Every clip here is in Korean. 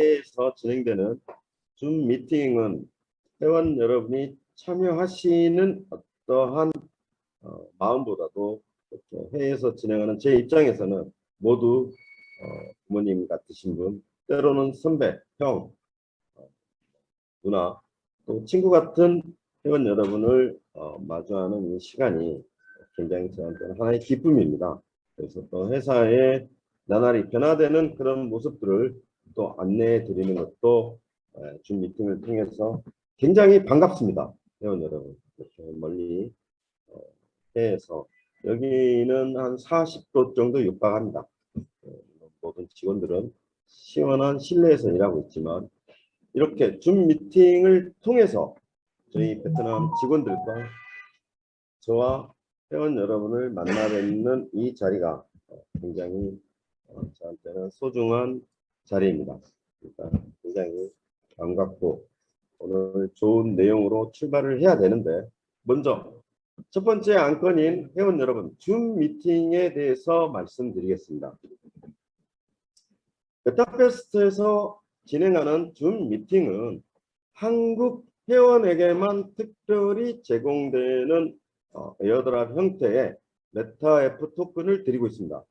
회에서 진행되는 줌 미팅은 회원 여러분이 참여하시는 어떠한 마음보다도 회에서 진행하는 제 입장에서는 모두 부모님 같으신 분, 때로는 선배, 형, 누나, 또 친구 같은 회원 여러분을 마주하는 이 시간이 굉장히 저한테는 하나의 기쁨입니다. 그래서 또 회사의 나날이 변화되는 그런 모습들을 또 안내해 드리는 것도 줌 미팅을 통해서 굉장히 반갑습니다. 회원 여러분, 이렇게 멀리 회에서 여기는 한 40도 정도 육박합니다. 모든 직원들은 시원한 실내에서 일하고 있지만 이렇게 줌 미팅을 통해서 저희 베트남 직원들과 저와 회원 여러분을 만나 뵙는 이 자리가 굉장히 저한테는 소중한 자리입니다. 그러니까 굉장히 반갑고 오늘 좋은 내용으로 출발을 해야 되는데 먼저 첫 번째 안건인 회원 여러분 줌 미팅에 대해서 말씀드리겠습니다. 메타페스트에서 진행하는 줌 미팅은 한국 회원에게만 특별히 제공되는 에어드랍 형태의 메타F 토큰을 드리고 있습니다.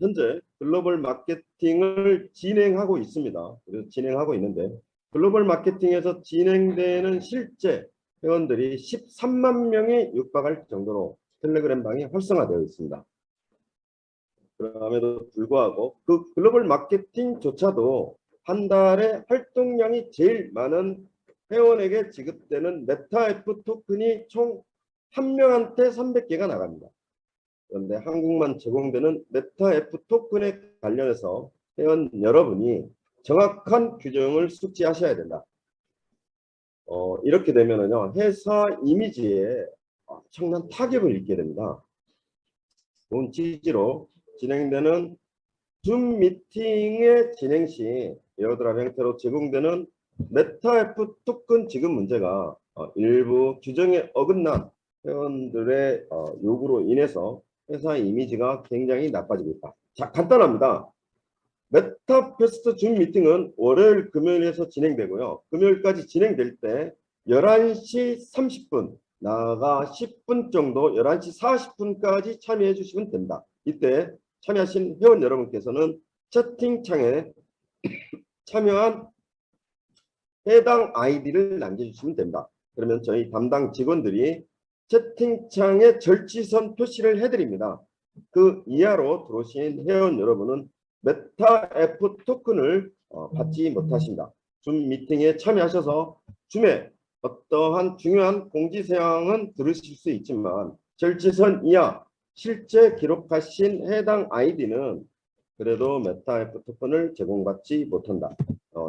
현재 글로벌 마케팅을 진행하고 있습니다. 그래서 진행하고 있는데 글로벌 마케팅에서 진행되는 실제 회원들이 13만 명이 육박할 정도로 텔레그램 방이 활성화되어 있습니다. 그럼에도 불구하고 그 글로벌 마케팅조차도 한 달에 활동량이 제일 많은 회원에게 지급되는 메타F 토큰이 총 한 명한테 300개가 나갑니다. 그런데 한국만 제공되는 메타F 토큰에 관련해서 회원 여러분이 정확한 규정을 숙지하셔야 된다. 이렇게 되면은요 회사 이미지에 엄청난 타격을 입게 됩니다. 좋은 취지로 진행되는 줌 미팅의 진행 시 에어드랍 형태로 제공되는 메타F 토큰 지급 문제가 일부 규정에 어긋난 회원들의 요구로 인해서 회사 이미지가 굉장히 나빠지고 있다. 자, 간단합니다. 메타페스트 줌 미팅은 월요일 금요일에서 진행되고요. 금요일까지 진행될 때 11시 30분 나아가 10분 정도 11시 40분까지 참여해 주시면 됩니다. 이때 참여하신 회원 여러분께서는 채팅창에 참여한 해당 아이디를 남겨주시면 됩니다. 그러면 저희 담당 직원들이 채팅창에 절지선 표시를 해드립니다. 그 이하로 들어오신 회원 여러분은 메타F 토큰을 받지 못하십니다. 줌 미팅에 참여하셔서 줌에 어떠한 중요한 공지사항은 들으실 수 있지만 절지선 이하 실제 기록하신 해당 아이디는 그래도 메타F 토큰을 제공받지 못한다.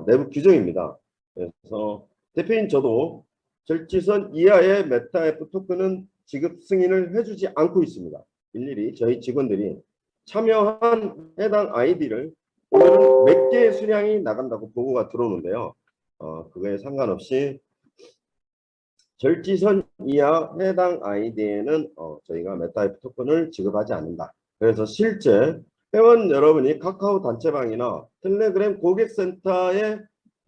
내부 규정입니다. 그래서 대표인 저도 절지선 이하의 메타F 토큰은 지급 승인을 해주지 않고 있습니다. 일일이 저희 직원들이 참여한 해당 아이디를 오늘은 몇 개의 수량이 나간다고 보고가 들어오는데요. 그거에 상관없이 절지선 이하 해당 아이디에는 저희가 메타F 토큰을 지급하지 않는다. 그래서 실제 회원 여러분이 카카오 단체방이나 텔레그램 고객센터에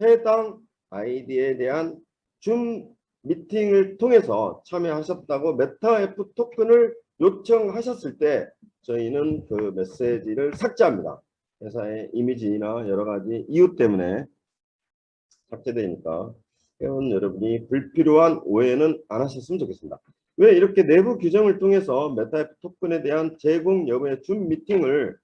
해당 아이디에 대한 줌 미팅을 통해서 참여하셨다고 메타F 토큰을 요청하셨을 때 저희는 그 메시지를 삭제합니다. 회사의 이미지나 여러 가지 이유 때문에 삭제되니까 회원 여러분이 불필요한 오해는 안 하셨으면 좋겠습니다. 왜 이렇게 내부 규정을 통해서 메타F 토큰에 대한 제공 여부의 줌 미팅을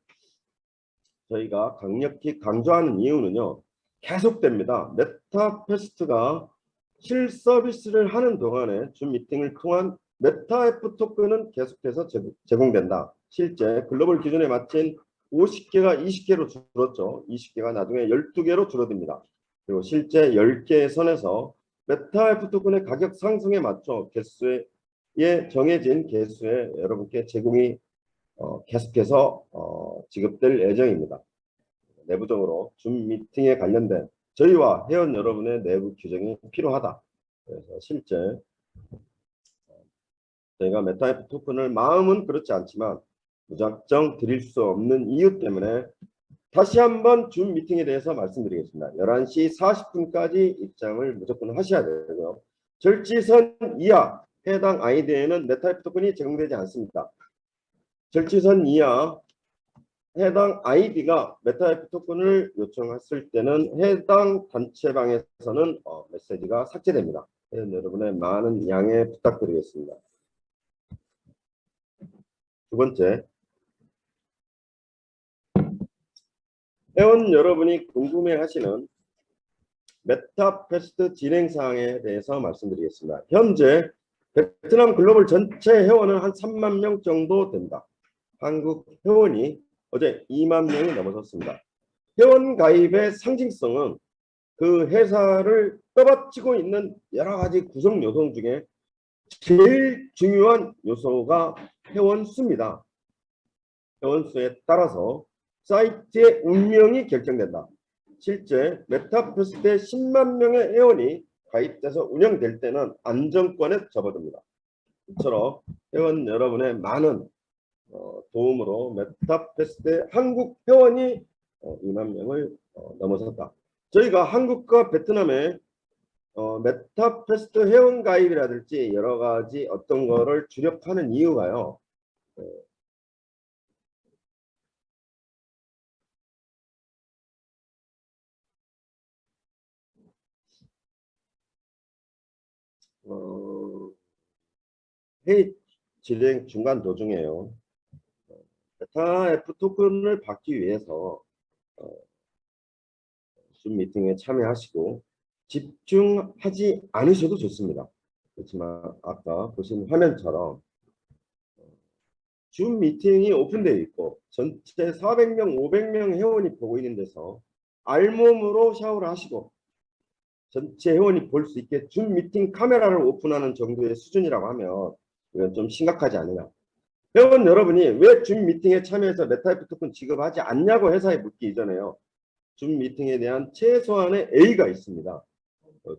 저희가 강력히 강조하는 이유는요. 계속됩니다. 메타페스트가 실서비스를 하는 동안에 줌 미팅을 통한 메타F 토큰은 계속해서 제공된다. 실제 글로벌 기준에 맞춘 50개가 20개로 줄었죠. 20개가 나중에 12개로 줄어듭니다. 그리고 실제 10개의 선에서 메타F 토큰의 가격 상승에 맞춰 개수에 정해진 개수에 여러분께 제공이 계속해서 지급될 예정입니다. 내부적으로 줌 미팅에 관련된 저희와 회원 여러분의 내부 규정이 필요하다. 그래서 실제 저희가 메타F 토큰을 마음은 그렇지 않지만 무작정 드릴 수 없는 이유 때문에 다시 한번 줌 미팅에 대해서 말씀드리겠습니다. 11시 40분까지 입장을 무조건 하셔야 되고요. 절지선 이하 해당 아이디에는 메타이프 토큰이 제공되지 않습니다. 절지선 이하 해당 아이디가 메타이프 토큰을 요청했을 때는 해당 단체방에서는 메시지가 삭제됩니다. 여러분의 많은 양해 부탁드리겠습니다. 두 번째, 회원 여러분이 궁금해하시는 메타페스트 진행 사항에 대해서 말씀드리겠습니다. 현재 베트남 글로벌 전체 회원은 한 3만 명 정도 됩니다. 한국 회원이 어제 2만 명이 넘어섰습니다. 회원 가입의 상징성은 그 회사를 떠받치고 있는 여러 가지 구성 요소 중에 제일 중요한 요소가 회원 수입니다. 회원 수에 따라서 사이트의 운명이 결정된다. 실제 메타페스트에 10만 명의 회원이 가입돼서 운영될 때는 안정권에 접어듭니다. 이처럼 회원 여러분의 많은 도움으로 메타페스트의 한국 회원이 2만 명을 넘어섰다. 저희가 한국과 베트남의 메타페스트 회원 가입이라든지 여러 가지 어떤 거를 주력하는 이유가요. 회의 진행 중간 도중에요. 메타F 토큰을 받기 위해서 줌 미팅에 참여하시고 집중하지 않으셔도 좋습니다. 그렇지만 아까 보신 화면처럼 줌 미팅이 오픈되어 있고 전체 400명, 500명 회원이 보고 있는 데서 알몸으로 샤워를 하시고 전체 회원이 볼 수 있게 줌 미팅 카메라를 오픈하는 정도의 수준이라고 하면 이건 좀 심각하지 않느냐. 회원 여러분이 왜 줌 미팅에 참여해서 메타이프 토큰 지급하지 않냐고 회사에 묻기 이전에요. 줌 미팅에 대한 최소한의 A가 있습니다.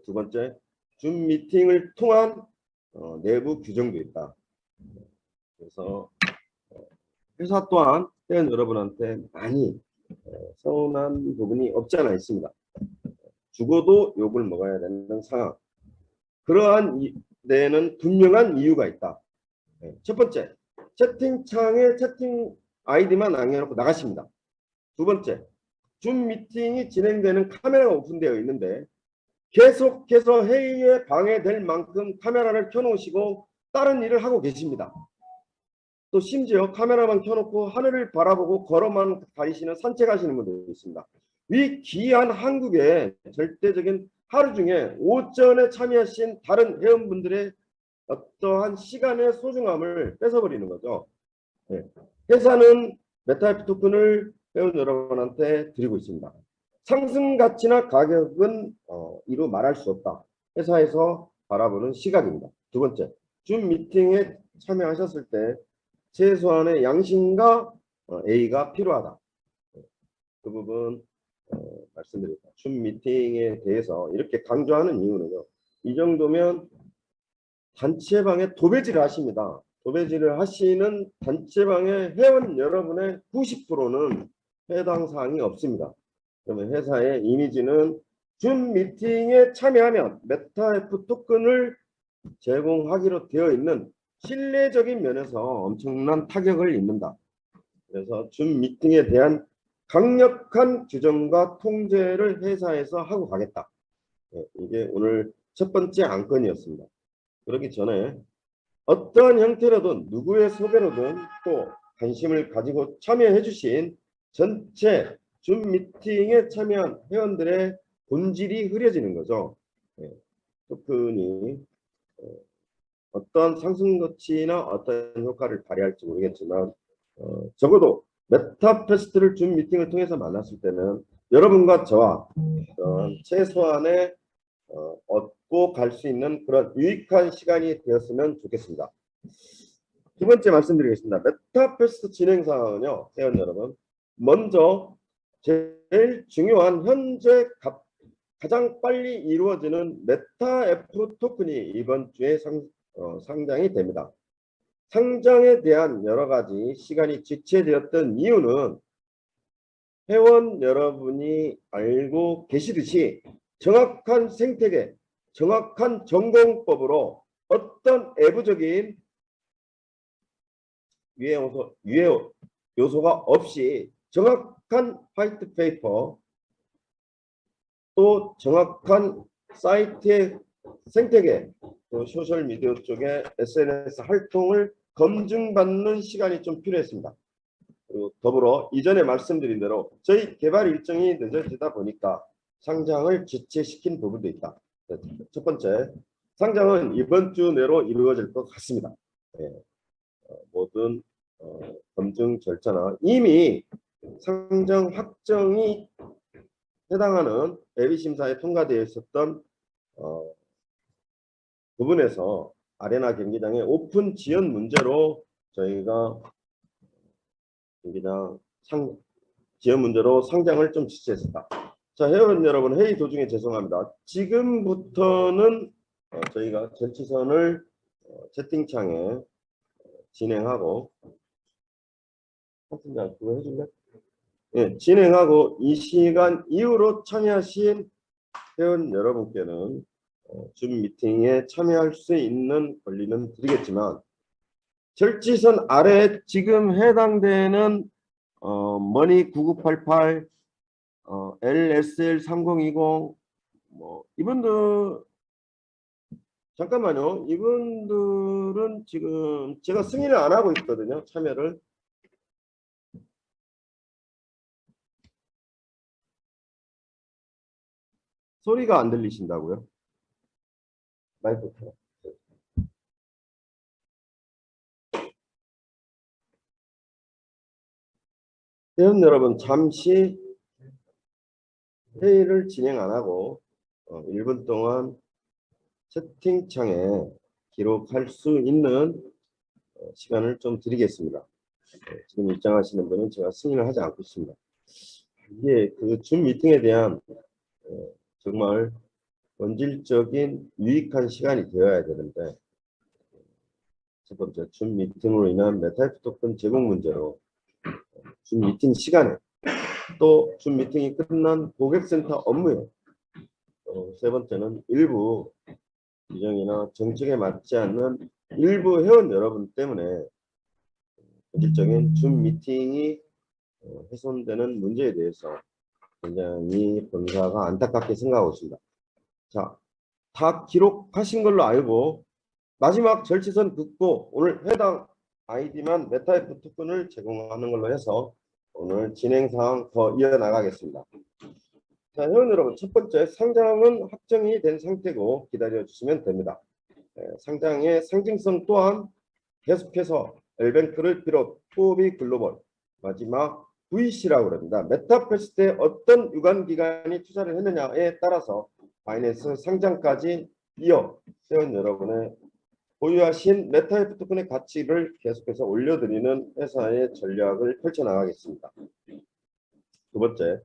두 번째, 줌 미팅을 통한 내부 규정도 있다. 그래서 회사 또한 회원 여러분한테 많이 서운한 부분이 없지 않아 있습니다. 죽어도 욕을 먹어야 되는 상황. 그러한 데에는 분명한 이유가 있다. 첫 번째, 채팅창에 채팅 아이디만 남겨놓고 나가십니다. 두 번째, 줌 미팅이 진행되는 카메라가 오픈되어 있는데 계속해서 회의에 방해될 만큼 카메라를 켜놓으시고 다른 일을 하고 계십니다. 또 심지어 카메라만 켜놓고 하늘을 바라보고 걸어만 다니시는 산책하시는 분들도 있습니다. 이 귀한 한국의 절대적인 하루 중에 오전에 참여하신 다른 회원분들의 어떠한 시간의 소중함을 뺏어버리는 거죠. 네. 회사는 메타이프 토큰을 회원 여러분한테 드리고 있습니다. 상승 가치나 가격은 이루 말할 수 없다. 회사에서 바라보는 시각입니다. 두 번째, 줌 미팅에 참여하셨을 때 최소한의 양심과 A가 필요하다. 그 부분 말씀드립니다. 줌 미팅에 대해서 이렇게 강조하는 이유는요. 이 정도면 단체방에 도배질을 하십니다. 도배질을 하시는 단체방의 회원 여러분의 90%는 해당 사항이 없습니다. 그러면 회사의 이미지는 줌 미팅에 참여하면 메타F 토큰을 제공하기로 되어 있는 신뢰적인 면에서 엄청난 타격을 입는다. 그래서 줌 미팅에 대한 강력한 규정과 통제를 회사에서 하고 가겠다. 이게 오늘 첫 번째 안건이었습니다. 그렇기 전에 어떠한 형태로든 누구의 소개로든 또 관심을 가지고 참여해 주신 전체 줌 미팅에 참여한 회원들의 본질이 흐려지는 거죠. 토큰이 어떤 상승 가치나 어떤 효과를 발휘할지 모르겠지만 적어도 메타페스트를 줌 미팅을 통해서 만났을 때는 여러분과 저와 최소한의 얻고 갈 수 있는 그런 유익한 시간이 되었으면 좋겠습니다. 두 번째 말씀드리겠습니다. 메타페스트 진행 사항은요, 회원 여러분, 먼저 제일 중요한 현재 가장 빨리 이루어지는 메타F 토큰이 이번 주에 상장이 됩니다. 상장에 대한 여러 가지 시간이 지체되었던 이유는 회원 여러분이 알고 계시듯이 정확한 생태계, 정확한 전공법으로 어떤 외부적인 유해 요소가 없이 정확한 화이트 페이퍼, 또 정확한 사이트의 생태계, 또 소셜미디어 쪽에 SNS 활동을 검증받는 시간이 좀 필요했습니다. 그리고 더불어 이전에 말씀드린 대로 저희 개발 일정이 늦어지다 보니까 상장을 지체시킨 부분도 있다. 첫 번째, 상장은 이번 주 내로 이루어질 것 같습니다. 네, 모든 검증 절차나 이미 상장 확정이 해당하는 예비 심사에 통과되어 있었던 부분에서 아레나 경기장의 오픈 지연 문제로 저희가 경기장 지연 문제로 상장을 좀 지체했습니다. 자, 회원 여러분, 회의 도중에 죄송합니다. 지금부터는 저희가 절치선을 채팅창에 진행하고, 팀장 그거 해줄래? 예, 진행하고 이 시간 이후로 참여하신 회원 여러분께는 줌 미팅에 참여할 수 있는 권리는 드리겠지만, 절지선 아래 지금 해당되는 머니 9988, LSL 3020, 뭐 이분들 잠깐만요. 이분들은 지금 제가 승인을 안 하고 있거든요. 참여를. 소리가 안 들리신다고요? 마이크 켜라. 회원 여러분, 잠시 회의를 진행 안 하고 1분 동안 채팅창에 기록할 수 있는 시간을 좀 드리겠습니다. 지금 입장하시는 분은 제가 승인을 하지 않고 있습니다. 이게 그 줌 미팅에 대한 정말 본질적인 유익한 시간이 되어야 되는데, 첫 번째, 줌 미팅으로 인한 메타이프 토큰 제공 문제로 줌 미팅 시간에, 또 줌 미팅이 끝난 고객센터 업무에, 세 번째는 일부 규정이나 정책에 맞지 않는 일부 회원 여러분 때문에 본질적인 줌 미팅이 훼손되는 문제에 대해서 굉장히 본사가 안타깝게 생각하고 있습니다. 자, 다 기록하신 걸로 알고 마지막 절치선 긋고 오늘 해당 아이디만 메타이프 토큰을 제공하는 걸로 해서 오늘 진행 사항 더 이어나가겠습니다. 자, 회원 여러분, 첫 번째, 상장은 확정이 된 상태고 기다려 주시면 됩니다. 상장의 상징성 또한 계속해서 엘뱅크를 비롯 후오비 글로벌, 마지막 VC라고 합니다. 메타버스에 어떤 유관기관이 투자를 했느냐에 따라서 바이낸스 상장까지 이어 회원 여러분의 보유하신 메타이프 토큰의 가치를 계속해서 올려드리는 회사의 전략을 펼쳐나가겠습니다. 두 번째,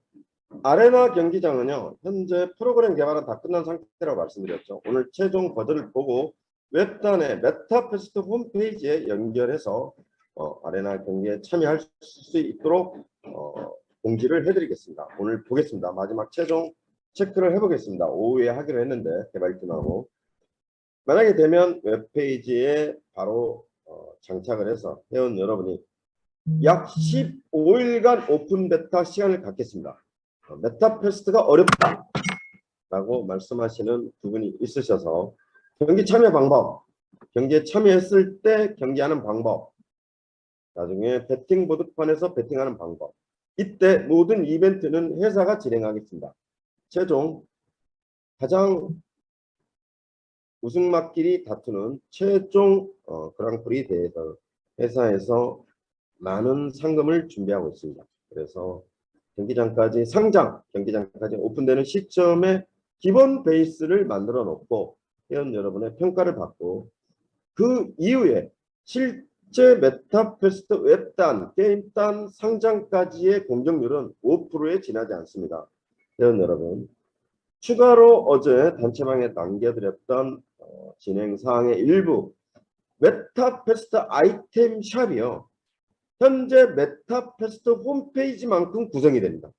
아레나 경기장은요, 현재 프로그램 개발은 다 끝난 상태라고 말씀드렸죠. 오늘 최종 버전을 보고 웹단의 메타버스 홈페이지에 연결해서 아레나 경기에 참여할 수 있도록 공지를 해드리겠습니다. 오늘 보겠습니다. 마지막 최종 체크를 해보겠습니다. 오후에 하기로 했는데 개발팀하고, 만약에 되면 웹페이지에 바로 장착을 해서 회원 여러분이 약 15일간 오픈 베타 시간을 갖겠습니다. 메타버스가 어렵다 라고 말씀하시는 부분이 있으셔서 경기 참여 방법, 경기에 참여했을 때 경기하는 방법, 나중에 배팅 보드판에서 배팅하는 방법, 이때 모든 이벤트는 회사가 진행하겠습니다. 최종 가장 우승마끼리 다투는 최종 그랑프리 대회에서 회사에서 많은 상금을 준비하고 있습니다. 그래서 경기장까지 상장, 경기장까지 오픈되는 시점에 기본 베이스를 만들어 놓고 회원 여러분의 평가를 받고, 그 이후에 실제 메타퀘스트 웹단, 게임단 상장까지의 공정률은 5%에 지나지 않습니다. 회원 여러분, 추가로 어제 단체방에 남겨드렸던 진행 사항의 일부 메타퀘스트 아이템 샵이요, 현재 메타패스트 홈페이지만큼 구성이 됩니다.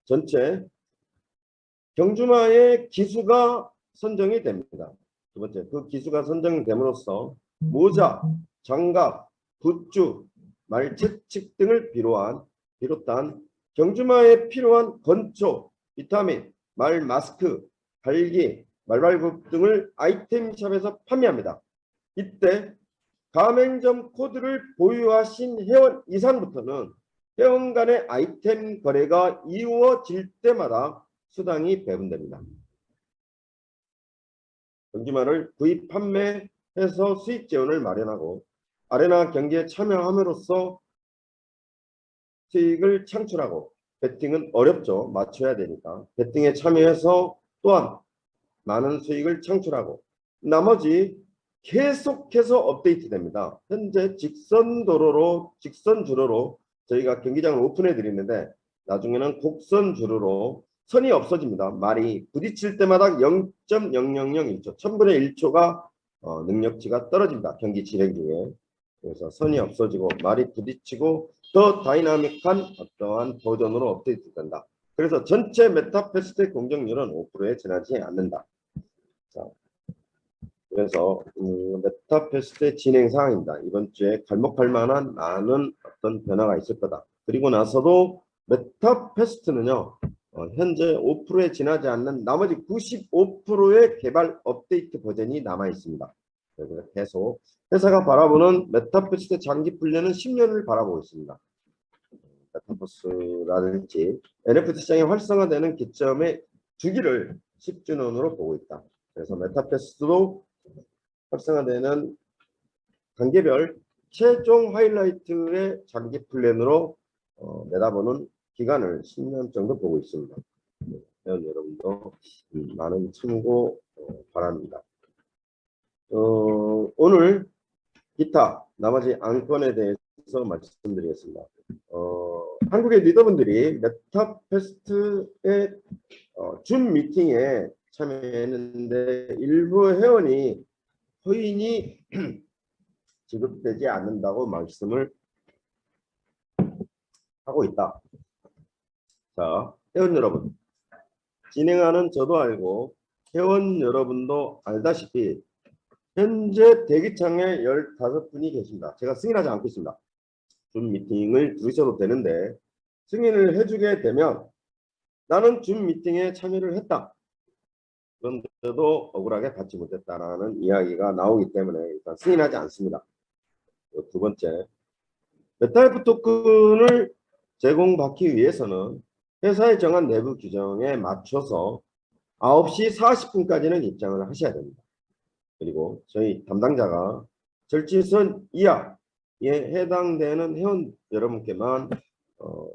전체 경주마의 기수가 선정이 됩니다. 두 번째, 그 기수가 선정됨으로써 모자, 장갑, 굿즈, 말채찍 등을 비롯한 경주마에 필요한 건초, 비타민, 말 마스크, 발기, 말발굽 등을 아이템샵에서 판매합니다. 이때 가맹점 코드를 보유하신 회원 이상부터는 회원 간의 아이템 거래가 이루어질 때마다 수당이 배분됩니다. 경주마를 구입 판매해서 수익 재원을 마련하고 아레나 경기에 참여함으로써 수익을 창출하고, 베팅은 어렵죠. 맞춰야 되니까. 베팅에 참여해서 또한 많은 수익을 창출하고, 나머지 계속해서 업데이트 됩니다. 현재 직선 주로로 저희가 경기장을 오픈해 드리는데, 나중에는 곡선 주로로 선이 없어집니다. 말이 부딪힐 때마다 0.0001초, 1000분의 1초가 능력치가 떨어집니다. 경기 진행 중에. 그래서 선이 없어지고 말이 부딪히고 더 다이나믹한 어떠한 버전으로 업데이트 된다. 그래서 전체 메타패스트의 공정률은 5%에 지나지 않는다. 자, 그래서 메타패스트의 진행 상황입니다. 이번 주에 갈목할 만한 많은 어떤 변화가 있을 거다. 그리고 나서도 메타패스트는요, 현재 5%에 지나지 않는 나머지 95%의 개발 업데이트 버전이 남아 있습니다. 그래서 계속 회사가 바라보는 메타패스트 장기 훈련은 10년을 바라보고 있습니다. 메타버스라든지 NFT 시장이 활성화되는 기점의 주기를 10주년으로 보고 있다. 그래서 메타패스트도 활성화되는 단계별 최종 하이라이트의 장기 플랜으로 내다보는 기간을 10년 정도 보고 있습니다. 여러분도 많은 참고 바랍니다. 오늘 기타 나머지 안건에 대해서 말씀드리겠습니다. 한국의 리더분들이 메타패스트의 줌 미팅에 참여했는데 일부 회원이 코인이 지급되지 않는다고 말씀을 하고 있다. 자, 회원 여러분, 진행하는 저도 알고 회원 여러분도 알다시피 현재 대기창에 15분이 계십니다. 제가 승인하지 않고 있습니다. 줌 미팅을 들으셔도 되는데, 승인을 해주게 되면 나는 줌 미팅에 참여를 했다. 그런데도 억울하게 받지 못했다라는 이야기가 나오기 때문에 일단 승인하지 않습니다. 두 번째, 메타F 토큰을 제공받기 위해서는 회사에 정한 내부 규정에 맞춰서 9시 40분까지는 입장을 하셔야 됩니다. 그리고 저희 담당자가 절지선 이하에 해당되는 회원 여러분께만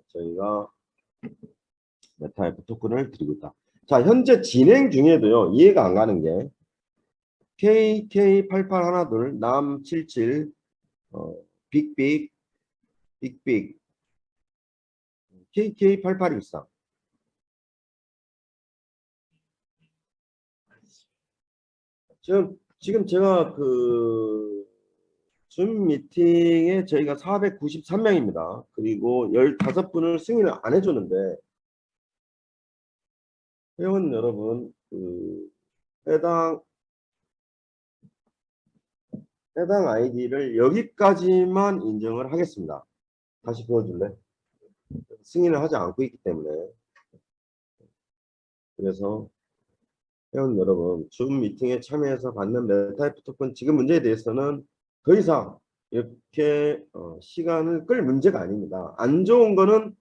저희가 메타F 토큰을 드리고 있다. 자, 현재 진행 중에도요, 이해가 안 가는 게 KK8812 남77 빅빅 KK8813 지금 제가 줌 미팅에 저희가 493명입니다. 그리고 15분을 승인을 안 해줬는데, 회원 여러분, 해당 아이디를 여기까지만 인정을 하겠습니다. 다시 보여줄래? 승인을 하지 않고 있기 때문에. 그래서 회원 여러분, 줌 미팅에 참여해서 받는 메타F 토큰 지금 문제에 대해서는 더 이상 이렇게 시간을 끌 문제가 아닙니다. 안 좋은 거는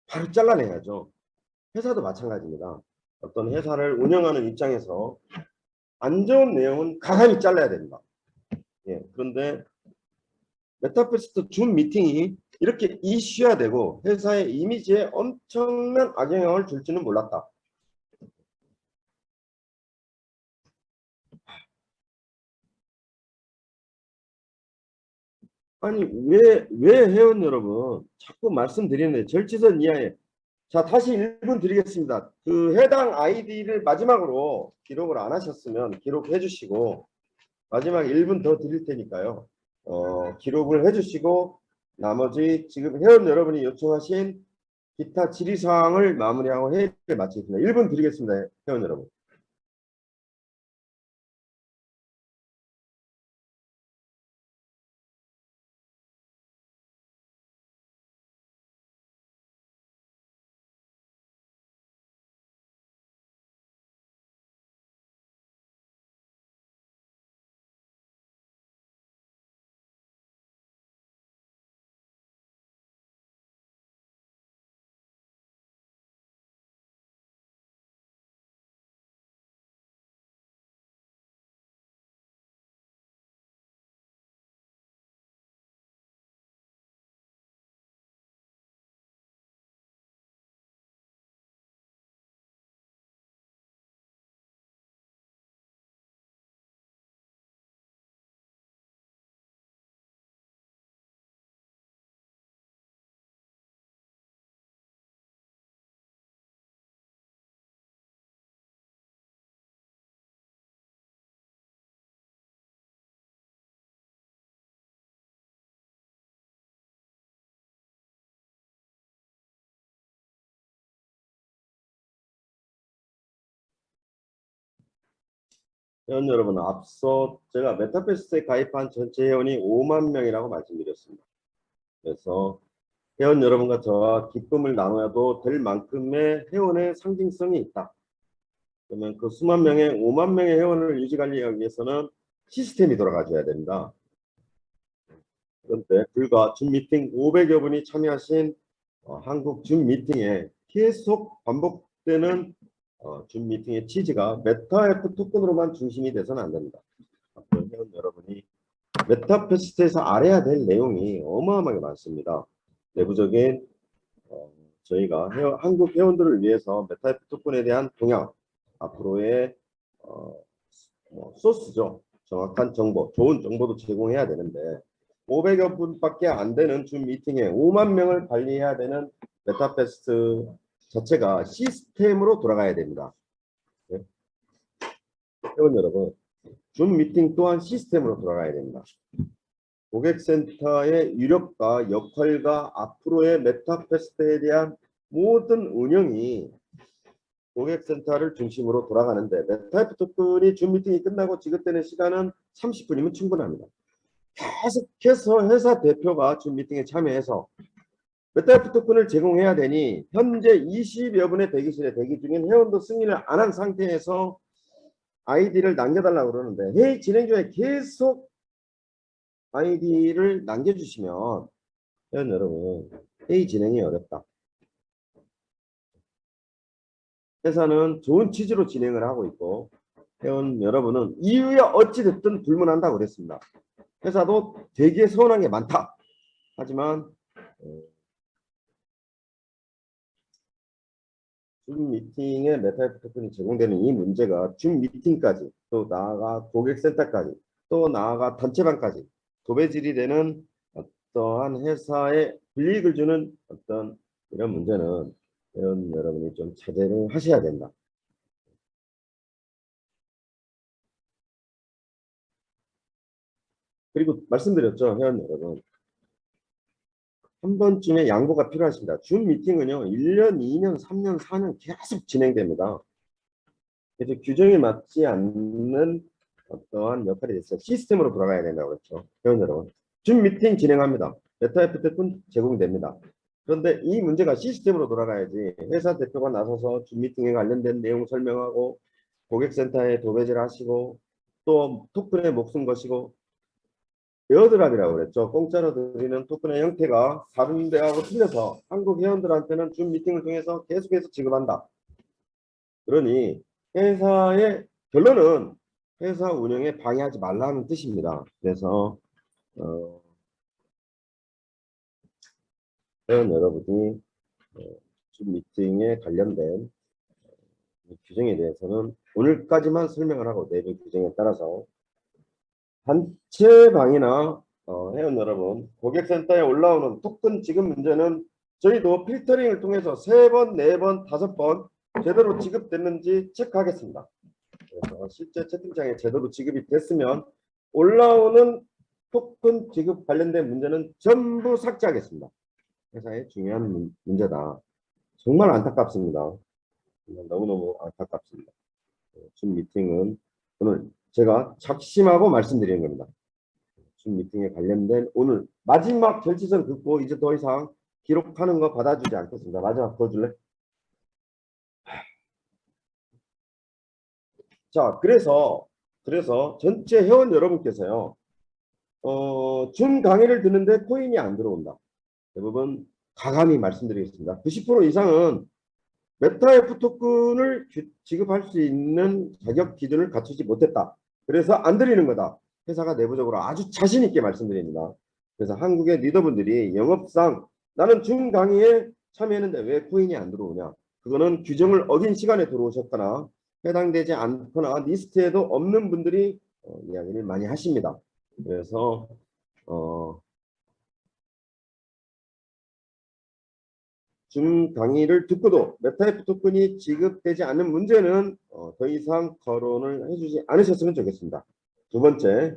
바로 잘라내야죠. 회사도 마찬가지입니다. 어떤 회사를 운영하는 입장에서 안 좋은 내용은 가만히 잘라야 됩니다. 그런데 메타패스트 줌 미팅이 이렇게 이슈화되고 회사의 이미지에 엄청난 악영향을 줄지는 몰랐다. 아니 왜 회원 여러분 자꾸 말씀드리는데 절지선 이하에, 자 다시 1분 드리겠습니다. 그 해당 아이디를 마지막으로 기록을 안 하셨으면 기록해 주시고, 마지막 1분 더 드릴 테니까요. 기록을 해주시고 나머지 지금 회원 여러분이 요청하신 기타 질의사항을 마무리하고 회의를 마치겠습니다. 1분 드리겠습니다. 회원 여러분. 회원 여러분, 앞서 제가 메타패스트에 가입한 전체 회원이 5만 명이라고 말씀드렸습니다. 그래서 회원 여러분과 저와 기쁨을 나눠도 될 만큼의 회원의 상징성이 있다. 그러면 그 수만 명의 5만 명의 회원을 유지관리하기 위해서는 시스템이 돌아가줘야 됩니다. 그런데 불과 줌 미팅 500여 분이 참여하신 한국 줌 미팅에 계속 반복되는 줌 미팅의 취지가 메타F 토큰으로만 중심이 돼서는 안 됩니다. 앞으로 회원 여러분이 메타패스트에서 알아야 될 내용이 어마어마하게 많습니다. 내부적인 저희가 한국 회원들을 위해서 메타F 토큰에 대한 동향, 앞으로의 소스죠. 정확한 정보, 좋은 정보도 제공해야 되는데 500여 분밖에 안 되는 줌 미팅에 5만 명을 관리해야 되는 메타패스트 자체가 시스템으로 돌아가야 됩니다. 네. 회원 여러분, 줌 미팅 또한 시스템으로 돌아가야 됩니다. 고객센터의 유력과 역할과 앞으로의 메타패스트에 대한 모든 운영이 고객센터를 중심으로 돌아가는데 메타F 토큰이 줌 미팅이 끝나고 지급되는 시간은 30분이면 충분합니다. 계속해서 회사 대표가 줌 미팅에 참여해서 메타F 토큰을 제공해야 되니 현재 20여 분의 대기실에 대기 중인 회원도 승인을 안 한 상태에서 아이디를 남겨달라고 그러는데 회의 진행 중에 계속 아이디를 남겨주시면 회원 여러분 회의 진행이 어렵다. 회사는 좋은 취지로 진행을 하고 있고 회원 여러분은 이유에 어찌됐든 불문한다고 그랬습니다. 회사도 되게 서운한 게 많다. 하지만 줌 미팅에 메타F 토큰이 제공되는 이 문제가 줌 미팅까지 또 나아가 고객센터까지 또 나아가 단체방까지 도배질이 되는 어떠한 회사에 불이익을 주는 어떤 이런 문제는 회원 여러분이 좀 자제를 하셔야 된다. 그리고 말씀드렸죠, 회원 여러분. 한 번쯤에 양보가 필요하십니다. 줌 미팅은요, 1년, 2년, 3년, 4년 계속 진행됩니다. 그래서 규정에 맞지 않는 어떠한 역할이 됐어요. 시스템으로 돌아가야 된다고 그랬죠. 회원 여러분. 줌 미팅 진행합니다. 메타F 토큰 제공됩니다. 그런데 이 문제가 시스템으로 돌아가야지 회사 대표가 나서서 줌 미팅에 관련된 내용 설명하고 고객센터에 도배질 하시고 또 토큰에 목숨 거시고 에어드랍이라고 그랬죠. 공짜로 드리는 토큰의 형태가 다른 데하고 틀려서 한국 회원들한테는 줌 미팅을 통해서 계속해서 지급한다. 그러니 회사의 결론은 회사 운영에 방해하지 말라는 뜻입니다. 그래서 회원 여러분이 줌 미팅에 관련된 규정에 대해서는 오늘까지만 설명을 하고 내부 규정에 따라서 단체방이나 회원 여러분 고객센터에 올라오는 토큰 지급 문제는 저희도 필터링을 통해서 3번, 4번, 5번 제대로 지급됐는지 체크하겠습니다. 그래서 실제 채팅창에 제대로 지급이 됐으면 올라오는 토큰 지급 관련된 문제는 전부 삭제하겠습니다. 회사의 중요한 문제다. 정말 안타깝습니다. 너무너무 안타깝습니다. 줌 미팅은 오늘 제가 작심하고 말씀드리는 겁니다. 줌 미팅에 관련된 오늘 마지막 결지선 긋고 이제 더 이상 기록하는 거 받아주지 않겠습니다. 마지막 보여줄래? 자, 그래서 전체 회원 여러분께서요, 줌 강의를 듣는데 코인이 안 들어온다. 대부분 가감히 말씀드리겠습니다. 90% 이상은 메타F 토큰을 지급할 수 있는 자격 기준을 갖추지 못했다. 그래서 안 드리는 거다. 회사가 내부적으로 아주 자신 있게 말씀드립니다. 그래서 한국의 리더분들이 영업상 나는 줌 강의에 참여했는데 왜 코인이 안 들어오냐. 그거는 규정을 어긴 시간에 들어오셨거나 해당되지 않거나 리스트에도 없는 분들이 이야기를 많이 하십니다. 그래서 줌 강의를 듣고도 메타F 토큰이 지급되지 않는 문제는 더 이상 거론을 해주지 않으셨으면 좋겠습니다. 두 번째,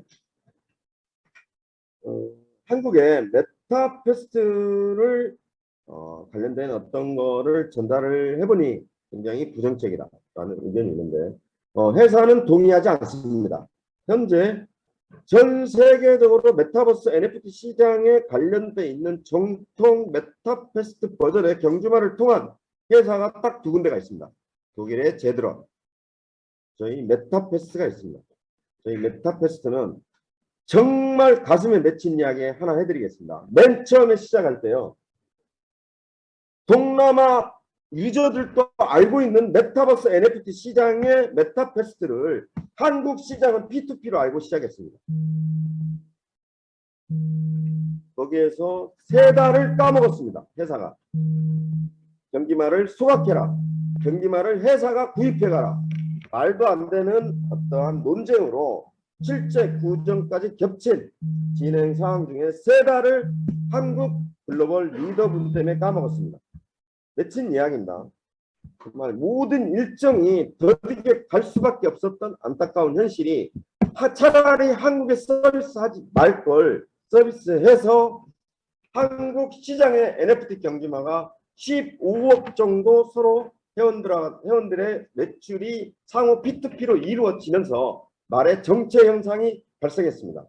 한국의 메타페스트를 관련된 어떤 거를 전달을 해보니 굉장히 부정적이다라는 의견이 있는데 회사는 동의하지 않습니다. 현재 전 세계적으로 메타버스 NFT 시장에 관련돼 있는 정통 메타페스트 버전의 경주마를 통한 회사가 딱 두 군데가 있습니다. 독일의 제드런, 저희 메타페스트가 있습니다. 저희 메타페스트는 정말 가슴에 맺힌 이야기 하나 해드리겠습니다. 맨 처음에 시작할 때요, 동남아 유저들도 알고 있는 메타버스 NFT 시장의 메타페스트를 한국 시장은 P2P로 알고 시작했습니다. 거기에서 세 달을 까먹었습니다. 회사가. 경기마를 소각해라. 경기마를 회사가 구입해가라. 말도 안 되는 어떠한 논쟁으로 실제 구정까지 겹친 진행 상황 중에 세 달을 한국 글로벌 리더분 때문에 까먹었습니다. 맺힌 이야기입니다. 정말 모든 일정이 더디게 갈 수밖에 없었던 안타까운 현실이 차라리 한국에 서비스하지 말 걸 서비스해서 한국 시장의 NFT 경주마가 15억 정도 서로 회원들의 매출이 상호 P2P로 이루어지면서 말의 정체 현상이 발생했습니다.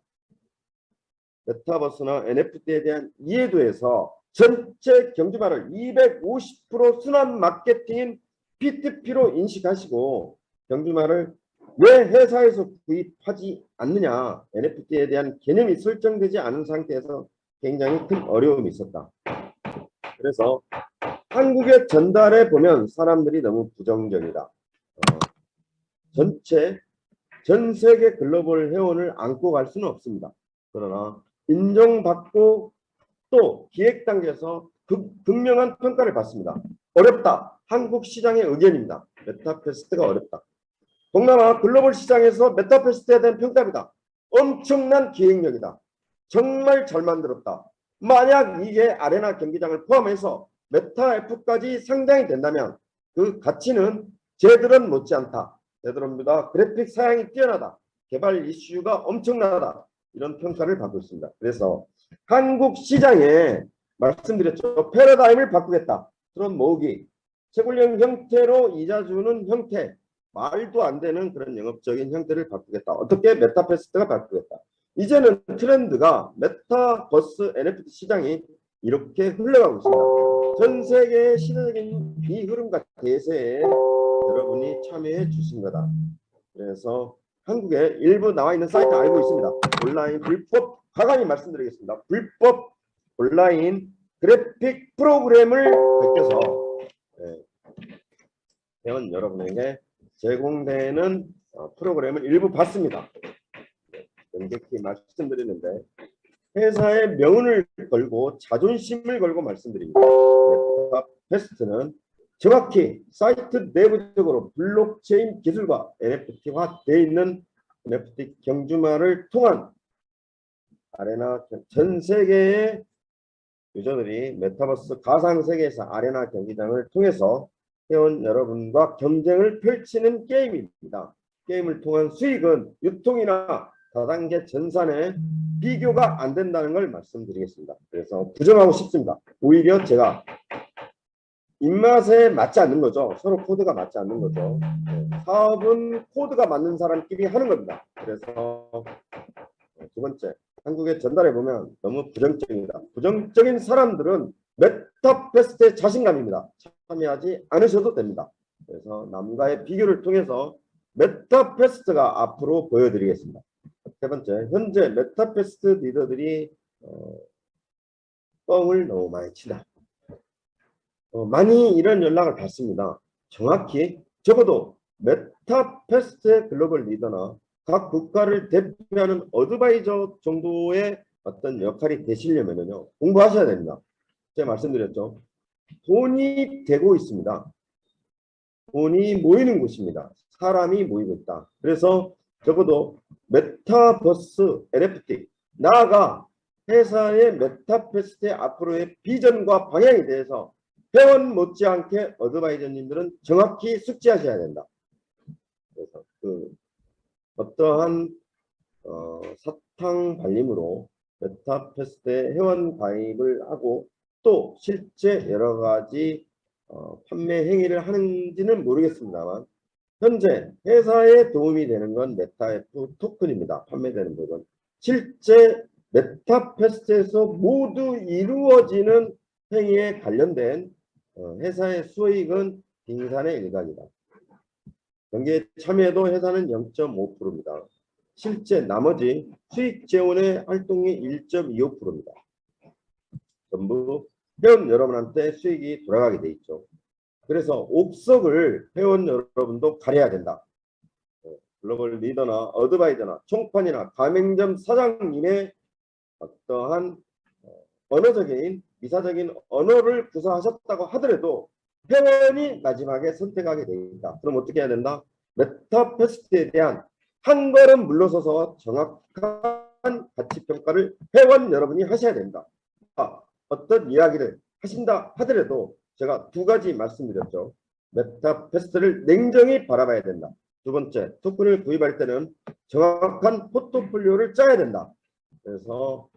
메타버스나 NFT에 대한 이해도에서 전체 경주마를 250% 순환 마케팅인 P2P로 인식하시고 경주마를 왜 회사에서 구입하지 않느냐, NFT에 대한 개념이 설정되지 않은 상태에서 굉장히 큰 어려움이 있었다. 그래서 한국에 전달해 보면 사람들이 너무 부정적이다. 전 세계 글로벌 회원을 안고 갈 수는 없습니다. 그러나 인정받고 또 기획 단계에서 극명한 평가를 받습니다. 어렵다. 한국 시장의 의견입니다. 메타페스트가 어렵다. 동남아 글로벌 시장에서 메타페스트에 대한 평가입니다. 엄청난 기획력이다. 정말 잘 만들었다. 만약 이게 아레나 경기장을 포함해서 메타F까지 상당히 된다면 그 가치는 제드런 못지않다. 제드런보다 그래픽 사양이 뛰어나다. 개발 이슈가 엄청나다. 이런 평가를 받고 있습니다. 그래서 한국 시장에 말씀드렸죠. 패러다임을 바꾸겠다. 그런 모으기, 채굴형 형태로 이자 주는 형태, 말도 안 되는 그런 영업적인 형태를 바꾸겠다. 어떻게? 메타페스트가 바꾸겠다. 이제는 트렌드가 메타버스 NFT 시장이 이렇게 흘러가고 있습니다. 전 세계의 시대적인 이 흐름과 대세에 여러분이 참여해 주신 거다. 그래서 한국에 일부 나와 있는 사이트 알고 있습니다. 온라인 불법, 과감히 말씀드리겠습니다. 불법 온라인 그래픽 프로그램을 베껴서 회원 여러분에게 제공되는 프로그램을 일부 봤습니다. 명백히 말씀드리는데 회사의 명운을 걸고 자존심을 걸고 말씀드립니다. 메타페스트는 정확히 사이트 내부적으로 블록체인 기술과 NFT화 되어 있는 NFT 경주마를 통한 아레나, 전 세계의 유저들이 메타버스 가상세계에서 아레나 경기장을 통해서 회원 여러분과 경쟁을 펼치는 게임입니다. 게임을 통한 수익은 유통이나 다단계 전산에 비교가 안 된다는 걸 말씀드리겠습니다. 그래서 부정하고 싶습니다. 오히려 제가 입맛에 맞지 않는 거죠. 서로 코드가 맞지 않는 거죠. 사업은 코드가 맞는 사람끼리 하는 겁니다. 그래서 두 번째, 한국에 전달해 보면 너무 부정적입니다. 부정적인 사람들은 메타패스트의 자신감입니다. 참여하지 않으셔도 됩니다. 그래서 남과의 비교를 통해서 메타패스트가 앞으로 보여드리겠습니다. 세 번째, 현재 메타패스트 리더들이 뻥을 너무 많이 친다. 많이 이런 연락을 받습니다. 정확히 적어도 메타패스트의 글로벌 리더나 각 국가를 대표하는 어드바이저 정도의 어떤 역할이 되시려면요, 공부하셔야 됩니다. 제가 말씀드렸죠. 돈이 되고 있습니다. 돈이 모이는 곳입니다. 사람이 모이고 있다. 그래서 적어도 메타버스 NFT, 나아가 회사의 메타패스트의 앞으로의 비전과 방향에 대해서 회원 못지않게 어드바이저님들은 정확히 숙지하셔야 된다. 그래서 어떠한 사탕 발림으로 메타패스트에 회원 가입을 하고 또 실제 여러 가지 판매 행위를 하는지는 모르겠습니다만 현재 회사에 도움이 되는 건 메타F 토큰입니다. 판매되는 부분. 실제 메타패스트에서 모두 이루어지는 행위에 관련된 회사의 수익은 빙산의 일각이다. 경기에 참여해도 회사는 0.5%입니다. 실제 나머지 수익 재원의 활동이 1.25%입니다. 전부 회원 여러분한테 수익이 돌아가게 돼 있죠. 그래서 옥석을 회원 여러분도 가려야 된다. 글로벌 리더나 어드바이저나 총판이나 가맹점 사장님의 어떠한 언어적인 미사적인 언어를 구사하셨다고 하더라도 회원이 마지막에 선택하게 되어 있다. 그럼 어떻게 해야 된다? 메타패스트에 대한 한 걸음 물러서서 정확한 가치평가를 회원 여러분이 하셔야 된다. 어떤 이야기를 하신다 하더라도 제가 두 가지 말씀드렸죠. 메타패스트를 냉정히 바라봐야 된다. 두 번째, 토큰을 구입할 때는 정확한 포트폴리오를 짜야 된다. 그래서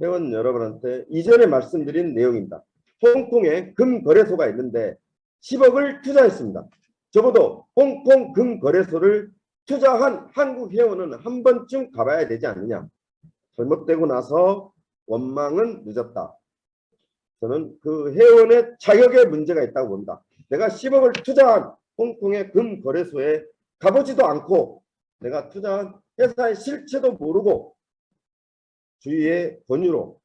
회원 여러분한테 이전에 말씀드린 내용입니다. 홍콩에 금거래소가 있는데 10억을 투자했습니다. 적어도 홍콩 금거래소를 투자한 한국 회원은 한 번쯤 가봐야 되지 않느냐. 잘못되고 나서 원망은 늦었다. 저는 그 회원의 자격에 문제가 있다고 봅니다. 내가 10억을 투자한 홍콩의 금거래소에 가보지도 않고 내가 투자한 회사의 실체도 모르고 주위의 권유로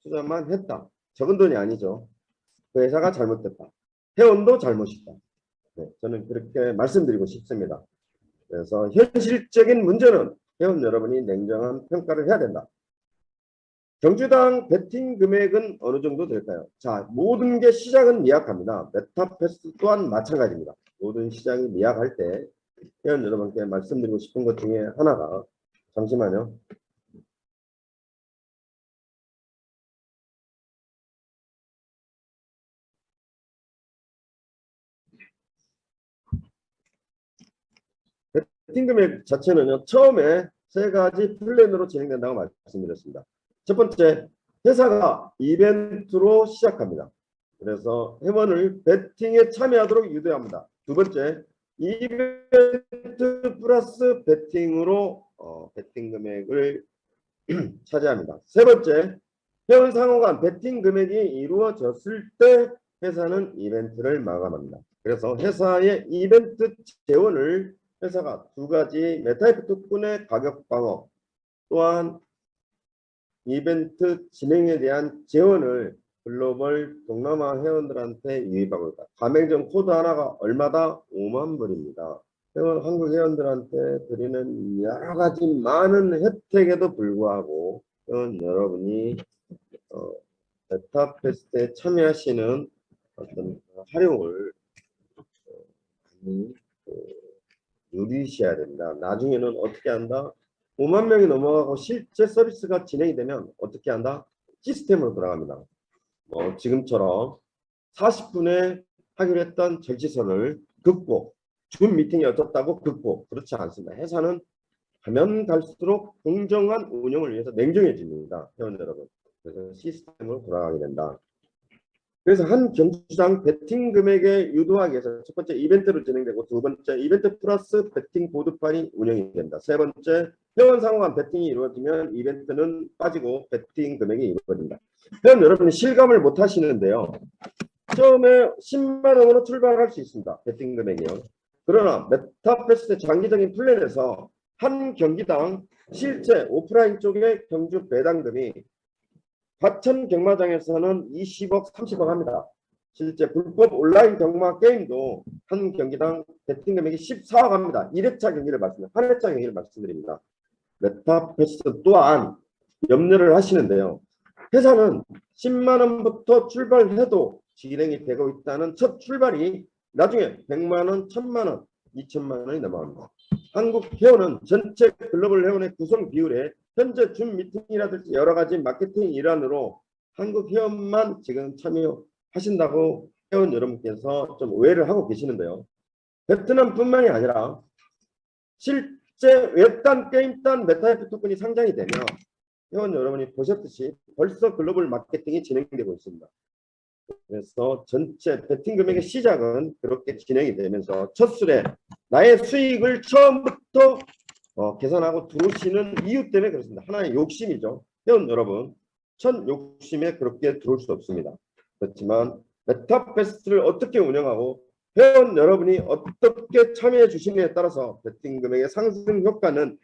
투자만 했다. 적은 돈이 아니죠. 그 회사가 잘못됐다. 회원도 잘못이다. 네, 저는 그렇게 말씀드리고 싶습니다. 그래서 현실적인 문제는 회원 여러분이 냉정한 평가를 해야 된다. 경주당 베팅 금액은 어느 정도 될까요? 자, 모든 게 시장은 미약합니다. 메타패스트 또한 마찬가지입니다. 모든 시장이 미약할 때 회원 여러분께 말씀드리고 싶은 것 중에 하나가, 잠시만요. 베팅 금액 자체는요, 처음에 세 가지 플랜으로 진행된다고 말씀드렸습니다. 첫 번째, 회사가 이벤트로 시작합니다. 그래서 회원을 베팅에 참여하도록 유도합니다. 두 번째, 이벤트 플러스 베팅으로 베팅 금액을 차지합니다. 세 번째, 회원 상호 간 베팅 금액이 이루어졌을 때 회사는 이벤트를 마감합니다. 그래서 회사의 이벤트 재원을 회사가 두 가지 메타이프 토큰의 가격 방어, 또한 이벤트 진행에 대한 재원을 글로벌 동남아 회원들한테 유입하고 있다. 가맹점 코드 하나가 얼마다? 5만 불입니다. 한국 회원들한테 드리는 여러 가지 많은 혜택에도 불구하고 회원 여러분이 메타패스트에 참여하시는 어떤 활용을 많이 누리셔야 됩니다. 나중에는 어떻게 한다? 5만 명이 넘어가고 실제 서비스가 진행이 되면 어떻게 한다? 시스템으로 돌아갑니다. 지금처럼 40분에 하기로 했던 절지선을 긋고 줌 미팅이 어떻다고 긋고, 그렇지 않습니다. 회사는 가면 갈수록 공정한 운영을 위해서 냉정해집니다. 회원 여러분. 그래서 시스템으로 돌아가게 된다. 그래서 한 경주당 베팅 금액에 유도하기 위해서 첫 번째 이벤트로 진행되고, 두 번째 이벤트 플러스 베팅 보드판이 운영이 된다. 세 번째 회원 상호 간 베팅이 이루어지면 이벤트는 빠지고 베팅 금액이 이루어진다. 회원 여러분이 실감을 못 하시는데요. 처음에 10만 원으로 출발할 수 있습니다. 베팅 금액이요. 그러나 메타패스 장기적인 플랜에서 한 경기당 실제 오프라인 쪽의 경주 배당금이 과천 경마장에서는 20억, 30억 합니다. 실제 불법 온라인 경마 게임도 한 경기당 베팅 금액이 14억 합니다. 1회차 경기를 말씀드립니다. 한 회차 경기를 말씀드립니다. 메타패스 또한 염려를 하시는데요. 회사는 10만 원부터 출발해도 진행이 되고 있다는 첫 출발이 나중에 100만 원, 1000만 원, 2천만 원이 넘어갑니다. 한국 회원은 전체 글로벌 회원의 구성 비율에 현재 줌 미팅이라든지 여러 가지 마케팅 일환으로 한국 회원만 지금 참여하신다고 회원 여러분께서 좀 오해를 하고 계시는데요. 베트남뿐만이 아니라 실제 웹단, 게임단, 메타이프 토큰이 상장이 되면 회원 여러분이 보셨듯이 벌써 글로벌 마케팅이 진행되고 있습니다. 그래서 전체 베팅 금액의 시작은 그렇게 진행이 되면서 첫 술에 나의 수익을 처음부터 계산하고 들어오시는 이유 때문에 그렇습니다. 하나의 욕심이죠. 회원 여러분, 첫 욕심에 그렇게 들어올 수 없습니다. 그렇지만 메타패스트를 어떻게 운영하고 회원 여러분이 어떻게 참여해 주시느냐에 따라서 베팅 금액의 상승 효과는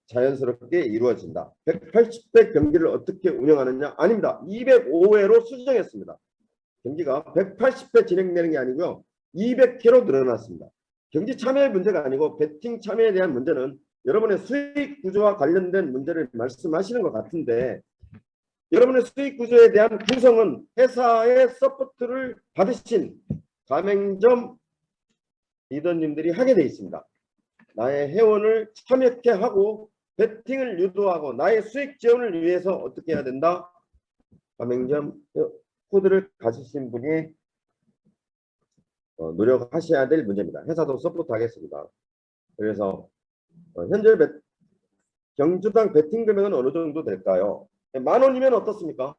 자연스럽게 이루어진다. 180회 경기를 어떻게 운영하느냐? 아닙니다. 205회로 수정했습니다. 경기가 180회 진행되는 게 아니고요. 200회로 늘어났습니다. 경기 참여의 문제가 아니고 베팅 참여에 대한 문제는 여러분의 수익 구조와 관련된 문제를 말씀하시는 것 같은데, 여러분의 수익 구조에 대한 구성은 회사의 서포트를 받으신 가맹점 리더님들이 하게 되어 있습니다. 나의 회원을 참여케 하고 베팅을 유도하고 나의 수익 지원을 위해서 어떻게 해야 된다? 가맹점 코드를 가지신 분이 노력하셔야 될 문제입니다. 회사도 서포트 하겠습니다. 그래서 현재 경주당 베팅 금액은 어느 정도 될까요? 10,000원이면 어떻습니까?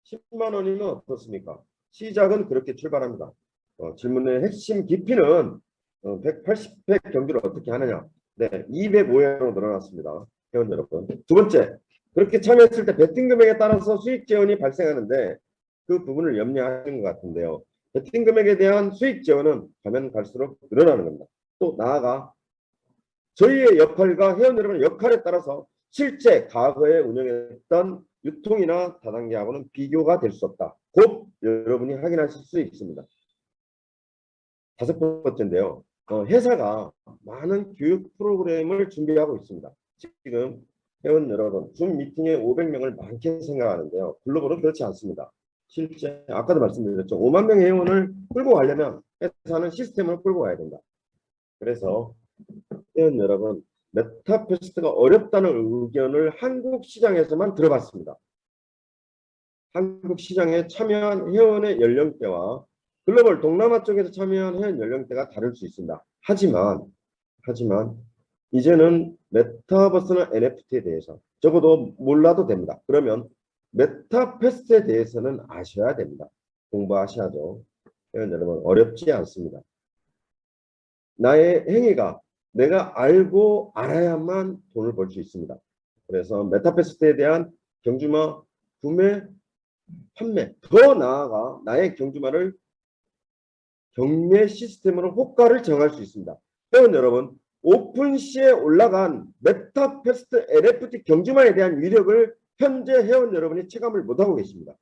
10만 원이면 어떻습니까? 시작은 그렇게 출발합니다. 질문의 핵심 깊이는 180회 경기를 어떻게 하느냐. 네, 205회로 늘어났습니다. 회원 여러분. 두 번째, 그렇게 참여했을 때 베팅 금액에 따라서 수익 지원이 발생하는데 그 부분을 염려하는 것 같은데요. 베팅 금액에 대한 수익 지원은 가면 갈수록 늘어나는 겁니다. 또 나아가 저희의 역할과 회원 여러분의 역할에 따라서 실제 과거에 운영했던 유통이나 다단계하고는 비교가 될 수 없다. 곧 여러분이 확인하실 수 있습니다. 다섯 번째인데요. 회사가 많은 교육 프로그램을 준비하고 있습니다. 지금 회원 여러분, 줌 미팅에 500명을 많게 생각하는데요. 글로벌은 그렇지 않습니다. 실제 아까도 말씀드렸죠. 5만 명의 회원을 끌고 가려면 회사는 시스템을 끌고 가야 된다. 그래서 회원 여러분, 메타패스트가 어렵다는 의견을 한국 시장에서만 들어봤습니다. 한국 시장에 참여한 회원의 연령대와 글로벌 동남아 쪽에서 참여한 회원 연령대가 다를 수 있습니다. 하지만 이제는 메타버스나 NFT에 대해서 적어도 몰라도 됩니다. 그러면 메타패스트에 대해서는 아셔야 됩니다. 공부하셔야죠. 회원 여러분, 어렵지 않습니다. 나의 행위가 내가 알고 알아야만 돈을 벌 수 있습니다. 그래서 메타패스트에 대한 경주마 구매, 판매, 더 나아가 나의 경주마를 경매 시스템으로 호가를 정할 수 있습니다. 회원 여러분, 오픈시에 올라간 메타패스트 NFT 경주마에 대한 위력을 현재 회원 여러분이 체감을 못하고 계십니다.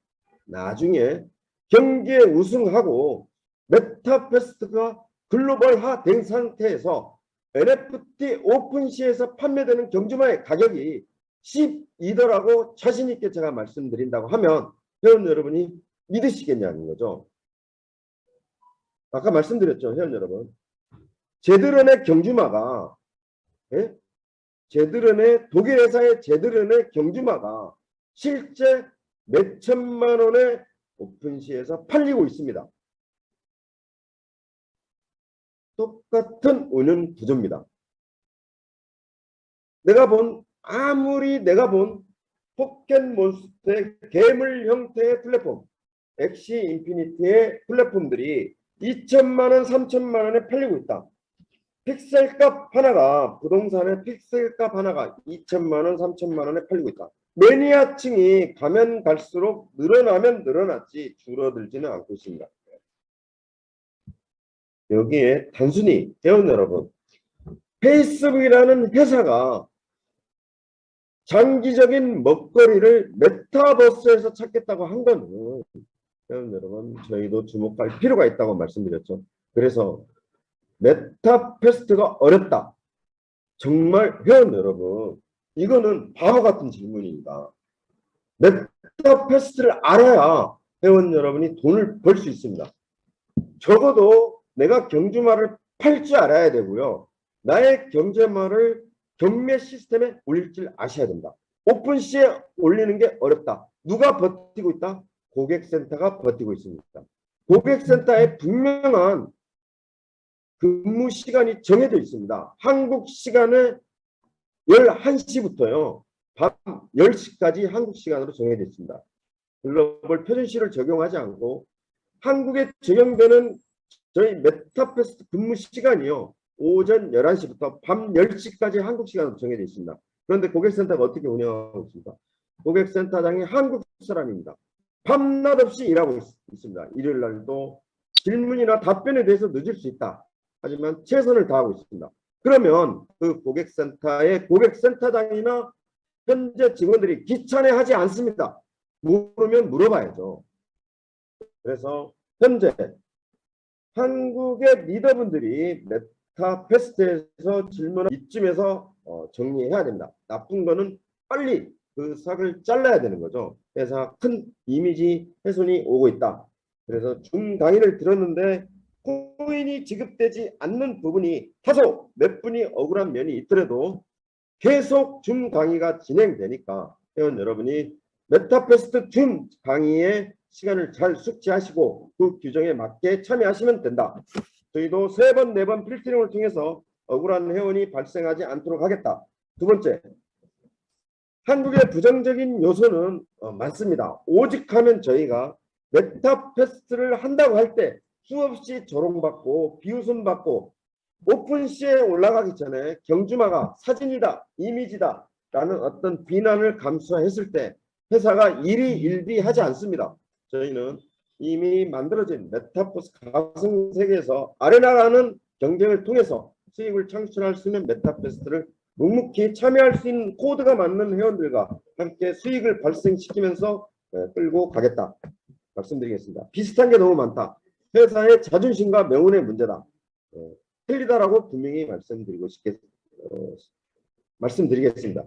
나중에 경기에 우승하고 메타패스트가 글로벌화 된 상태에서 NFT 오픈시에서 판매되는 경주마의 가격이 12더라고 자신 있게 제가 말씀드린다고 하면 회원 여러분이 믿으시겠냐는 거죠. 아까 말씀드렸죠, 회원 여러분. 제드런의 경주마가, 제드런의 독일 회사의 제드런의 경주마가 실제 몇 천만 원의 오픈시에서 팔리고 있습니다. 똑같은 운영 구조입니다. 아무리 내가 본 포켓몬스터의 괴물 형태의 플랫폼, 엑시 인피니티의 플랫폼들이 2천만 원, 3천만 원에 팔리고 있다. 픽셀값 하나가, 부동산의 픽셀값 하나가 2천만 원, 3천만 원에 팔리고 있다. 매니아층이 가면 갈수록 늘어나면 늘어났지 줄어들지는 않고 있습니다. 여기에 단순히 회원 여러분, 페이스북이라는 회사가 장기적인 먹거리를 메타버스에서 찾겠다고 한 거는 회원 여러분, 저희도 주목할 필요가 있다고 말씀드렸죠. 그래서 메타퀘스트가 어렵다. 정말 회원 여러분, 이거는 바보 같은 질문입니다. 메타퀘스트를 알아야 회원 여러분이 돈을 벌 수 있습니다. 적어도 내가 경주마를 팔 줄 알아야 되고요. 나의 경제마를 경매 시스템에 올릴 줄 아셔야 된다. 오픈시에 올리는 게 어렵다. 누가 버티고 있다? 고객센터가 버티고 있습니다. 고객센터에 분명한 근무 시간이 정해져 있습니다. 한국 시간에 11시부터요. 밤 10시까지 한국 시간으로 정해져 있습니다. 글로벌 표준시를 적용하지 않고 한국에 적용되는 저희 메타퀘스트 근무 시간이요. 오전 11시부터 밤 10시까지 한국 시간으로 정해져 있습니다. 그런데 고객센터가 어떻게 운영하고 있습니까? 고객센터장이 한국 사람입니다. 밤낮 없이 일하고 있습니다. 일요일 날도 질문이나 답변에 대해서 늦을 수 있다. 하지만 최선을 다하고 있습니다. 그러면 그 고객센터의 고객센터장이나 현재 직원들이 귀찮아하지 않습니다. 모르면 물어봐야죠. 그래서 현재 한국의 리더분들이 메타퀘스트에서 질문을 이쯤에서 정리해야 됩니다. 나쁜 거는 빨리 그 삭을 잘라야 되는 거죠. 회사 큰 이미지 훼손이 오고 있다. 그래서 중 강의를 들었는데 코인이 지급되지 않는 부분이 다소 몇 분이 억울한 면이 있더라도 계속 줌 강의가 진행되니까 회원 여러분이 메타퀘스트 줌 강의에 시간을 잘 숙지하시고 그 규정에 맞게 참여하시면 된다. 저희도 3번, 4번 필터링을 통해서 억울한 회원이 발생하지 않도록 하겠다. 두 번째, 한국의 부정적인 요소는 많습니다. 오직 하면 저희가 메타퀘스트를 한다고 할 때 수없이 조롱받고 비웃음받고 오픈시에 올라가기 전에 경주마가 사진이다, 이미지다 라는 어떤 비난을 감수했을 때 회사가 일희일비하지 않습니다. 저희는 이미 만들어진 메타버스 가상세계에서 아레나라는 경쟁을 통해서 수익을 창출할 수 있는 메타퀘스트를 묵묵히 참여할 수 있는 코드가 맞는 회원들과 함께 수익을 발생시키면서 끌고 가겠다 말씀드리겠습니다. 비슷한 게 너무 많다. 회사의 자존심과 명운의 문제다. 틀리다라고 분명히 말씀드리겠습니다.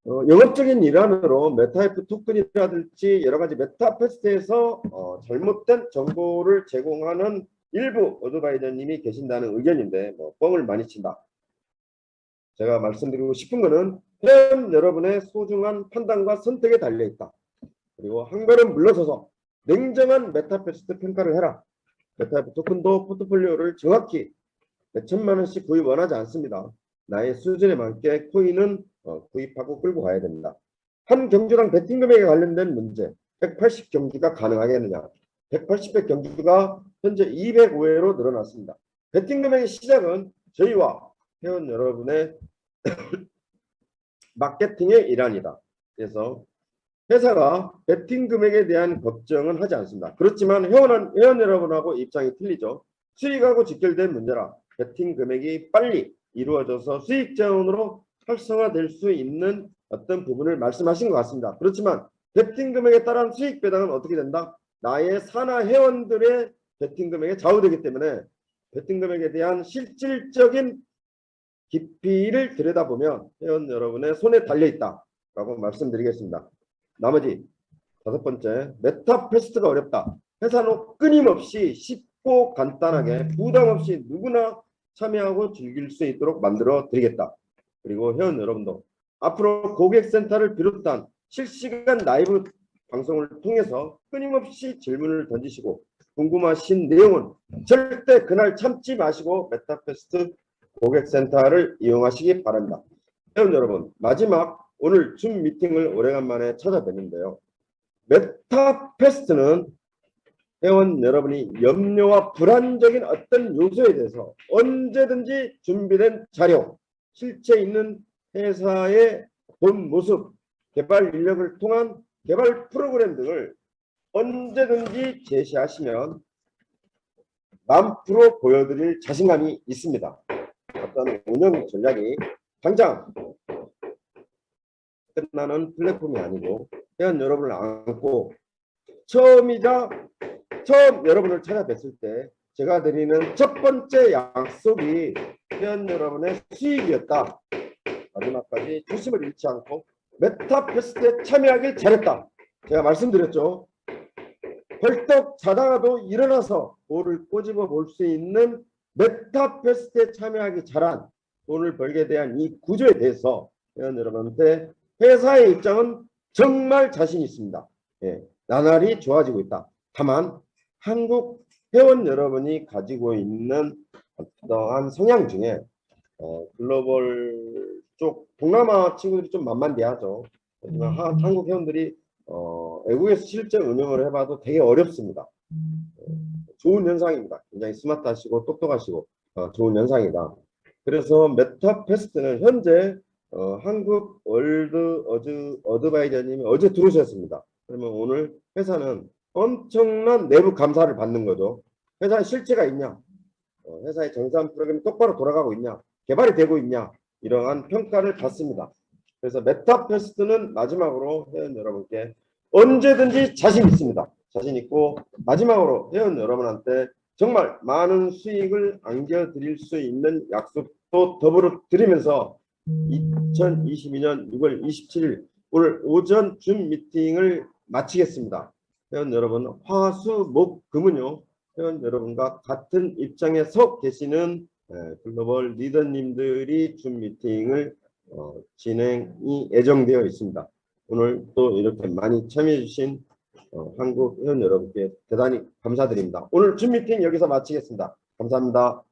영업적인 일환으로 메타F 토큰이라든지 여러 가지 메타퀘스트에서 잘못된 정보를 제공하는 일부 어드바이저님이 계신다는 의견인데 뻥을 많이 친다. 제가 말씀드리고 싶은 거는 회원 여러분의 소중한 판단과 선택에 달려있다. 그리고 한 걸음 물러서서 냉정한 메타퀘스트 평가를 해라. 메타F 토큰도 포트폴리오를 정확히 몇천만 원씩 구입 원하지 않습니다. 나의 수준에 맞게 코인은 구입하고 끌고 가야 됩니다. 한 경주당 베팅 금액에 관련된 문제, 180경주가 가능하겠느냐? 180회 경주가 현재 205회로 늘어났습니다. 베팅 금액의 시작은 저희와 회원 여러분의 마케팅의 일환이다. 그래서 회사가 베팅 금액에 대한 걱정은 하지 않습니다. 그렇지만 회원 여러분하고 입장이 틀리죠. 수익하고 직결된 문제라 베팅 금액이 빨리 이루어져서 수익 자원으로 활성화될 수 있는 어떤 부분을 말씀하신 것 같습니다. 그렇지만 베팅 금액에 따른 수익 배당은 어떻게 된다? 나의 산하 회원들의 베팅 금액에 좌우되기 때문에 베팅 금액에 대한 실질적인 깊이를 들여다보면 회원 여러분의 손에 달려있다라고 말씀드리겠습니다. 나머지 5번째, 메타퀘스트가 어렵다. 회사는 끊임없이 쉽고 간단하게 부담 없이 누구나 참여하고 즐길 수 있도록 만들어 드리겠다. 그리고 회원 여러분도 앞으로 고객센터를 비롯한 실시간 라이브 방송을 통해서 끊임없이 질문을 던지시고 궁금하신 내용은 절대 그날 참지 마시고 메타퀘스트 고객센터를 이용하시기 바랍니다. 회원 여러분, 마지막 오늘 줌 미팅을 오래간만에 찾아뵙는데요. 메타패스트는 회원 여러분이 염려와 불안적인 어떤 요소에 대해서 언제든지 준비된 자료, 실제 있는 회사의 본 모습, 개발 인력을 통한 개발 프로그램 등을 언제든지 제시하시면 1000% 보여드릴 자신감이 있습니다. 어떤 운영 전략이 당장 끝나는 플랫폼이 아니고 회원 여러분을 안고 처음 여러분을 찾아뵀을 때 제가 드리는 첫 번째 약속이 회원 여러분의 수익이었다. 마지막까지 초심을 잃지 않고 메타패스트에 참여하길 잘했다. 제가 말씀드렸죠. 벌떡 자다가도 일어나서 볼을 꼬집어 볼 수 있는 메타패스트에 참여하기 잘한 돈을 벌게 대한 이 구조에 대해서 회원 여러분한테 회사의 입장은 정말 자신 있습니다. 예, 나날이 좋아지고 있다. 다만 한국 회원 여러분이 가지고 있는 어떠한 성향 중에 글로벌 쪽 동남아 친구들이 좀 만만대하죠. 하지만 한국 회원들이 외국에서 실제 운영을 해봐도 되게 어렵습니다. 좋은 현상입니다. 굉장히 스마트하시고 똑똑하시고 좋은 현상이다. 그래서 메타패스트는 현재 한국 월드 어드바이저님이 어제 들어오셨습니다. 그러면 오늘 회사는 엄청난 내부 감사를 받는 거죠. 회사에 실체가 있냐, 회사의 정산 프로그램이 똑바로 돌아가고 있냐, 개발이 되고 있냐, 이러한 평가를 받습니다. 그래서 메타패스트는 마지막으로 회원 여러분께 언제든지 자신 있습니다. 자신 있고 마지막으로 회원 여러분한테 정말 많은 수익을 안겨드릴 수 있는 약속도 더불어 드리면서 2022년 6월 27일 오늘 오전 줌 미팅을 마치겠습니다. 회원 여러분, 화수 목 금은요 회원 여러분과 같은 입장에 서 계시는 글로벌 리더님들이 줌 미팅을 진행이 예정되어 있습니다. 오늘 또 이렇게 많이 참여해 주신 한국 회원 여러분께 대단히 감사드립니다. 오늘 줌 미팅 여기서 마치겠습니다. 감사합니다.